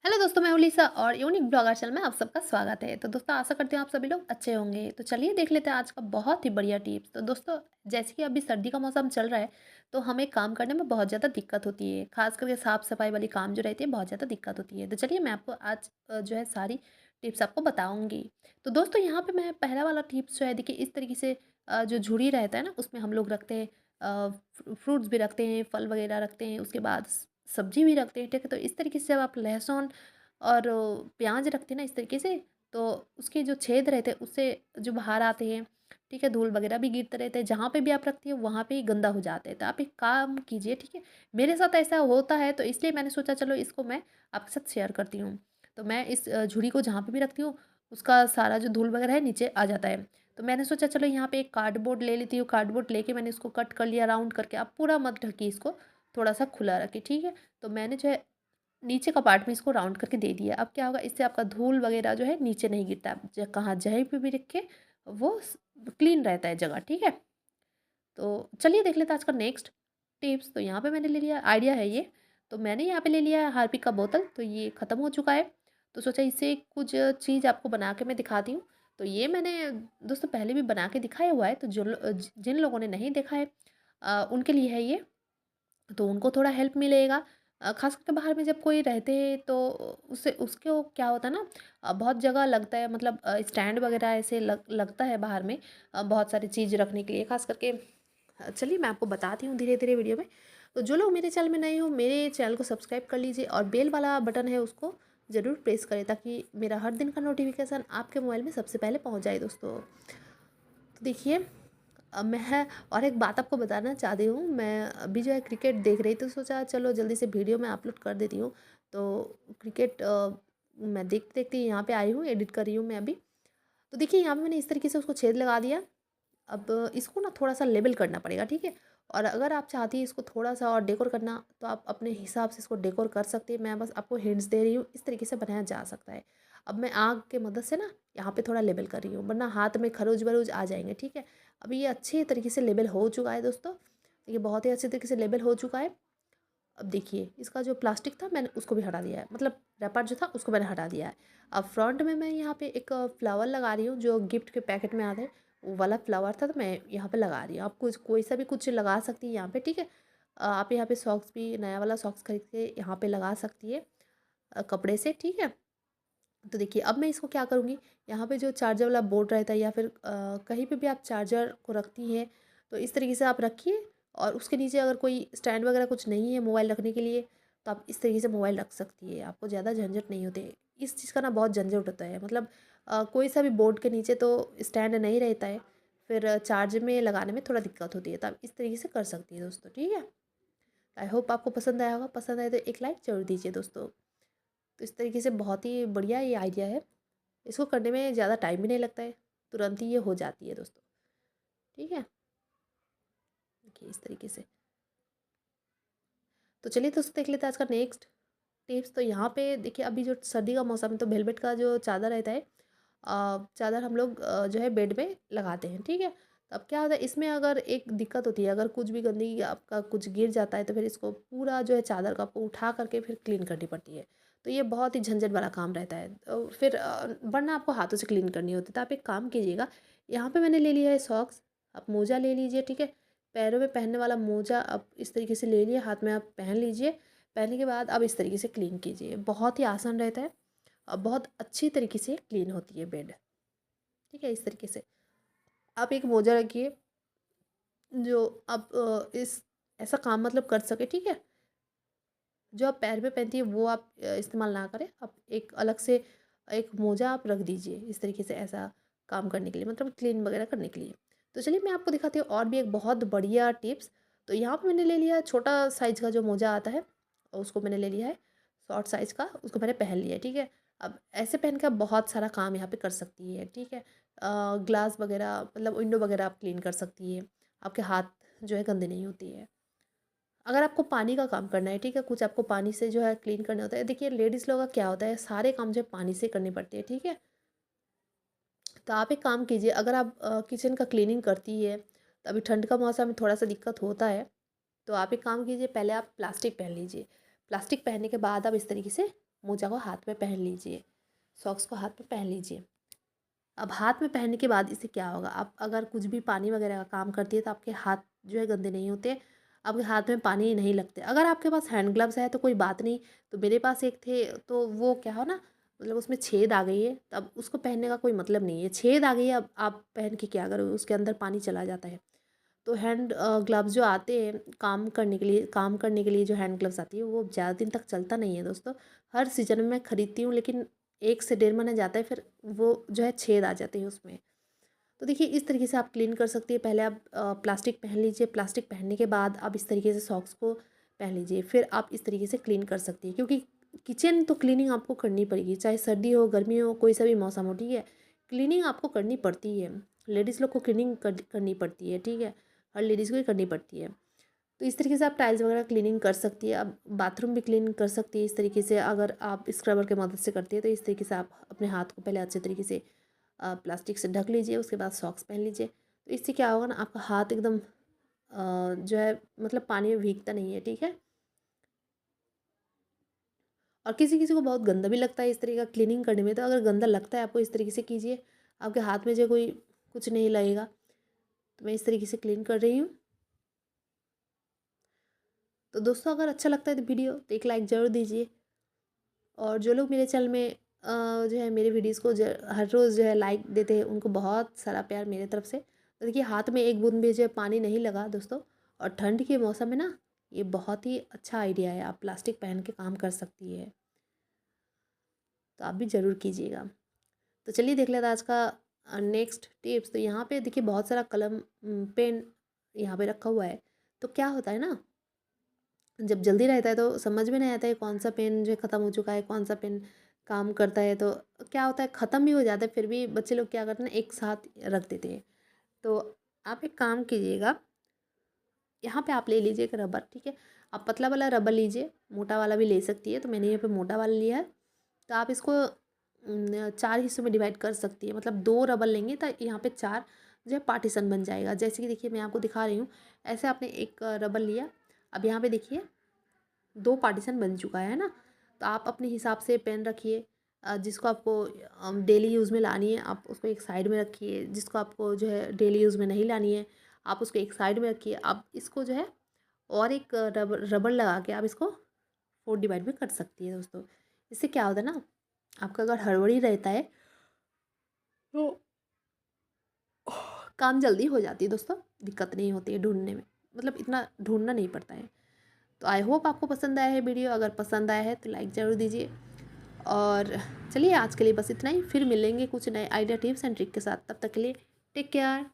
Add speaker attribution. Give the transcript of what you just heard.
Speaker 1: Hello दोस्तों, मैं हूं लिसा और यूनिक ब्लॉगर चैनल में आप सबका स्वागत है। तो दोस्तों, आशा करती हूँ आप सभी लोग अच्छे होंगे। तो चलिए देख लेते हैं आज का बहुत ही बढ़िया टिप्स। तो दोस्तों, जैसे कि अभी सर्दी का मौसम चल रहा है, तो हमें काम करने में बहुत ज़्यादा दिक्कत होती है। खास करके साफ सफाई वाली काम जो रहती है, बहुत ज़्यादा दिक्कत होती है। तो चलिए मैं आपको आज जो है सारी टिप्स आपको बताऊँगी। तो दोस्तों, यहाँ पर मैं पहला वाला टिप्स जो है, देखिए इस तरीके से जो झुड़ी रहता है ना, उसमें हम लोग रखते हैं फ्रूट्स भी रखते हैं, फल वगैरह रखते हैं, उसके बाद सब्जी भी रखते हैं। ठीक है, तो इस तरीके से जब आप लहसुन और प्याज रखते हैं ना इस तरीके से, तो उसके जो छेद रहते हैं उससे जो बाहर आते हैं, ठीक है, धूल वगैरह भी गिरते रहते हैं, जहाँ पे भी आप रखती हैं वहाँ पे ही गंदा हो जाते हैं। तो आप एक काम कीजिए, ठीक है, मेरे साथ ऐसा होता है तो इसलिए मैंने सोचा चलो इसको मैं आपके साथ शेयर करती हूँ। तो मैं इस झुड़ी को जहाँ पे भी रखती हूँ, उसका सारा जो धूल वगैरह है नीचे आ जाता है। तो मैंने सोचा चलो यहाँ पे एक कार्डबोर्ड ले लेती हूँ, कार्डबोर्ड लेके मैंने इसको कट कर लिया राउंड करके। आप पूरा मत ढकिए इसको, थोड़ा सा खुला रखिए, ठीक है। तो मैंने जो है नीचे का पार्ट में इसको राउंड करके दे दिया। अब क्या होगा, इससे आपका धूल वगैरह जो है नीचे नहीं गिरता। आप कहाँ जहीं पे भी रखे वो क्लीन रहता है जगह, ठीक है। तो चलिए देख लेते हैं आज का नेक्स्ट टिप्स। तो यहाँ पे मैंने ले लिया, आइडिया है ये। तो मैंने यहाँ पे ले लिया है हार्पिक का बोतल। तो ये ख़त्म हो चुका है, तो सोचा इससे कुछ चीज़ आपको बना के मैं दिखाती हूँ। तो ये मैंने दोस्तों पहले भी बना के दिखाया हुआ है, तो जिन लोगों ने नहीं देखा है उनके लिए है ये। तो उनको थोड़ा हेल्प मिलेगा। ख़ास करके बाहर में जब कोई रहते हैं तो उससे उसको क्या होता है ना, बहुत जगह लगता है, मतलब स्टैंड वगैरह ऐसे लगता है बाहर में, बहुत सारी चीज़ रखने के लिए। ख़ास करके चलिए मैं आपको बताती हूँ धीरे धीरे वीडियो में। तो जो लोग मेरे चैनल में नए हो, मेरे चैनल को सब्सक्राइब कर लीजिए और बेल वाला बटन है उसको ज़रूर प्रेस करें, ताकि मेरा हर दिन का नोटिफिकेशन आपके मोबाइल में सबसे पहले पहुँच जाए दोस्तों। तो देखिए, मैं और एक बात आपको बताना चाहती हूँ। मैं अभी जो है क्रिकेट देख रही थी, तो सोचा चलो जल्दी से वीडियो में अपलोड कर देती हूँ। तो क्रिकेट मैं देखते देखते यहाँ पे आई हूँ, एडिट कर रही हूँ मैं अभी। तो देखिए यहाँ पे मैंने इस तरीके से उसको छेद लगा दिया। अब इसको ना थोड़ा-सा लेवल करना पड़ेगा, ठीक है? और अगर आप चाहती हैं इसको थोड़ा-सा और डेकोर करना, तो आप अपने हिसाब से इसको डेकोर कर सकती हैं। मैं बस आपको हिंट्स दे रही हूँ, इस तरीके से बनाया जा सकता है। अब मैं आग के मदद से ना यहाँ पे थोड़ा लेवल कर रही हूँ, वरना हाथ में खरोच-वरोच आ जाएँगे, ठीक है? अभी ये अच्छे तरीके से लेवल हो चुका है दोस्तों। ये बहुत ही अच्छे तरीके से लेवल हो चुका है। अब देखिए, इसका जो प्लास्टिक था मैंने उसको भी हटा दिया है, मतलब रैपर जो था उसको मैंने हटा दिया है। अब फ्रंट में मैं यहाँ पे एक फ्लावर लगा रही हूँ, जो गिफ्ट के पैकेट में आता है, वो वाला फ्लावर था, तो मैं यहाँ पे लगा रही हूँ। आप कुछ कोई सा भी कुछ लगा सकती हैं यहाँ पे, ठीक है। आप यहाँ पे सॉक्स भी नया वाला सॉक्स खरीद के यहाँ पे लगा सकती है कपड़े से, ठीक है। तो देखिए अब मैं इसको क्या करूँगी, यहाँ पे जो चार्जर वाला बोर्ड रहता है, या फिर कहीं पे भी आप चार्जर को रखती हैं, तो इस तरीके से आप रखिए। और उसके नीचे अगर कोई स्टैंड वगैरह कुछ नहीं है मोबाइल रखने के लिए, तो आप इस तरीके से मोबाइल रख सकती है। आपको ज़्यादा झंझट नहीं होते। इस चीज़ का ना बहुत झंझट होता है, मतलब कोई सा भी बोर्ड के नीचे तो स्टैंड नहीं रहता है, फिर चार्ज में लगाने में थोड़ा दिक्कत होती है। तो आप इस तरीके से कर सकती है दोस्तों, ठीक है। आई होप आपको पसंद आया होगा। पसंद आए तो एक लाइक ज़रूर दीजिए दोस्तों। तो इस तरीके से बहुत ही बढ़िया ये आइडिया है। इसको करने में ज़्यादा टाइम भी नहीं लगता है, तुरंत ही ये हो जाती है दोस्तों, ठीक है। देखिए इस तरीके से। तो चलिए दोस्तों देख लेते हैं आज का नेक्स्ट टिप्स। तो यहाँ पे देखिए, अभी जो सर्दी का मौसम है, तो वेलवेट का जो चादर रहता है, चादर हम लोग जो है बेड में लगाते हैं, ठीक है। तो अब क्या होता है, इसमें अगर एक दिक्कत होती है, अगर कुछ भी गंदगी आपका कुछ गिर जाता है, तो फिर इसको पूरा जो है चादर को आपको उठा करके फिर क्लीन करनी पड़ती है। तो ये बहुत ही झंझट वाला काम रहता है। फिर वरना आपको हाथों से क्लीन करनी होती है। तो आप एक काम कीजिएगा, यहाँ पे मैंने ले लिया है सॉक्स। आप मोजा ले लीजिए, ठीक है। पैरों में पहनने वाला मोजा आप इस तरीके से ले लिए, हाथ में आप पहन लीजिए। पहनने के बाद अब इस तरीके से क्लीन कीजिए। बहुत ही आसान रहता है और बहुत अच्छी तरीके से क्लीन होती है बेड, ठीक है। इस तरीके से आप एक मोजा रखिए, जो आप इस ऐसा काम मतलब कर सके, ठीक है। जो आप पैर में पहनती है वो आप इस्तेमाल ना करें। आप एक अलग से एक मोजा आप रख दीजिए इस तरीके से, ऐसा काम करने के लिए, मतलब क्लीन वगैरह करने के लिए। तो चलिए मैं आपको दिखाती हूँ और भी एक बहुत बढ़िया टिप्स। तो यहाँ पे मैंने ले लिया छोटा साइज़ का जो मोजा आता है, और उसको मैंने ले लिया है शॉर्ट साइज़ का, उसको मैंने पहन लिया है, ठीक है। अब ऐसे पहन के आप बहुत सारा काम यहाँ पे कर सकती है, ठीक है। ग्लास वगैरह, मतलब विंडो वगैरह आप क्लीन कर सकती है। आपके हाथ जो है गंदे नहीं होती है। अगर आपको पानी का काम करना है, ठीक है, कुछ आपको पानी से जो है क्लीन करना होता है। देखिए लेडीज़ लोगों का क्या होता है, सारे काम जो है पानी से करने पड़ते हैं, ठीक है। तो आप एक काम कीजिए, अगर आप किचन का क्लीनिंग करती है, तो अभी ठंड का मौसम में थोड़ा सा दिक्कत होता है। तो आप एक काम कीजिए, पहले आप प्लास्टिक पहन लीजिए। प्लास्टिक पहनने के बाद आप इस तरीके से मोजा को हाथ में पहन लीजिए, सॉक्स को हाथ में पहन लीजिए। अब हाथ में पहनने के बाद इससे क्या होगा, आप अगर कुछ भी पानी वगैरह का काम करती है तो आपके हाथ जो है गंदे नहीं होते, आपके हाथ में पानी नहीं लगते। अगर आपके पास हैंड ग्लव्स है तो कोई बात नहीं, तो मेरे पास एक थे तो वो क्या हो ना, मतलब उसमें छेद आ गई है, तब उसको पहनने का कोई मतलब नहीं है। छेद आ गई है, अब आप पहन के क्या करोगे, उसके अंदर पानी चला जाता है। तो हैंड ग्लव्स जो आते हैं काम करने के लिए जो हैंड ग्लव्स आती है वो ज़्यादा दिन तक चलता नहीं है दोस्तों। हर सीज़न में मैं ख़रीदती हूँ, लेकिन 1 से डेढ़ महीना जाता है, फिर वो जो है छेद आ जाते हैं उसमें। तो देखिए इस तरीके से आप क्लीन कर सकती है। पहले आप प्लास्टिक पहन लीजिए, प्लास्टिक पहनने के बाद आप इस तरीके से सॉक्स को पहन लीजिए, फिर आप इस तरीके से क्लीन कर सकती है। क्योंकि किचन तो क्लीनिंग आपको करनी पड़ेगी, चाहे सर्दी हो गर्मी हो कोई सा भी मौसम हो, ठीक है। क्लीनिंग आपको करनी पड़ती है, लेडीज़ लोग को क्लीनिंग करनी पड़ती है, ठीक है। हर लेडीज़ को ही करनी पड़ती है। तो इस तरीके से आप टाइल्स वगैरह क्लीनिंग कर सकती है। अब बाथरूम भी क्लीन कर सकती है इस तरीके से, अगर आप स्क्रबर की मदद से करती है तो इस तरीके से आप अपने हाथ को पहले अच्छे तरीके से प्लास्टिक से ढक लीजिए, उसके बाद सॉक्स पहन लीजिए। तो इससे क्या होगा ना, आपका हाथ एकदम जो है मतलब पानी में भीगता नहीं है, ठीक है। और किसी किसी को बहुत गंदा भी लगता है इस तरीके का क्लीनिंग करने में, तो अगर गंदा लगता है आपको इस तरीके से कीजिए, आपके हाथ में जो कोई कुछ नहीं लगेगा। तो मैं इस तरीके से क्लीन कर रही हूँ। तो दोस्तों अगर अच्छा लगता है तो वीडियो तो एक लाइक ज़रूर दीजिए। और जो लोग मेरे चैनल में जो है मेरे वीडियोज़ को हर रोज़ जो है लाइक देते हैं, उनको बहुत सारा प्यार मेरे तरफ से। तो देखिए हाथ में एक बूंद भी जो है पानी नहीं लगा दोस्तों। और ठंड के मौसम में ना ये बहुत ही अच्छा आइडिया है, आप प्लास्टिक पहन के काम कर सकती है। तो आप भी ज़रूर कीजिएगा। तो चलिए देख लेते हैं आज का नेक्स्ट टिप्स। तो यहाँ पे देखिए बहुत सारा कलम पेन यहाँ पे रखा हुआ है। तो क्या होता है ना, जब जल्दी रहता है तो समझ में नहीं आता है कौन सा पेन जो है ख़त्म हो चुका है, कौन सा पेन काम करता है। तो क्या होता है, ख़त्म भी हो जाता है, फिर भी बच्चे लोग क्या करते हैं ना, एक साथ रख देते हैं। तो आप एक काम कीजिएगा, यहाँ पे आप ले लीजिए एक रबर, ठीक है। आप पतला वाला रबर लीजिए, मोटा वाला भी ले सकती है, तो मैंने यहाँ पे मोटा वाला लिया है। तो आप इसको 4 हिस्सों में डिवाइड कर सकती है, मतलब 2 रबर लेंगे तो यहाँ पे 4 जो है पार्टीशन बन जाएगा। जैसे कि देखिए मैं आपको दिखा रही हूँ, ऐसे आपने एक रबर लिया। अब यहाँ पे देखिए 2 पार्टीशन बन चुका है ना। तो आप अपने हिसाब से पेन रखिए, जिसको आपको डेली यूज़ में लानी है आप उसको एक साइड में रखिए, जिसको आपको जो है डेली यूज़ में नहीं लानी है आप उसको एक साइड में रखिए। आप इसको जो है और एक रबर रबर लगा के आप इसको 4 डिवाइड भी कर सकती है दोस्तों। इससे क्या होता है ना, आपका अगर हड़बड़ी रहता है तो काम जल्दी हो जाती है दोस्तों, दिक्कत नहीं होती है ढूँढने में, मतलब इतना ढूँढना नहीं पड़ता है। तो आई होप आपको पसंद आया है वीडियो, अगर पसंद आया है तो लाइक ज़रूर दीजिए। और चलिए आज के लिए बस इतना ही, फिर मिलेंगे कुछ नए आइडिया टिप्स एंड ट्रिक के साथ। तब तक के लिए टेक केयर।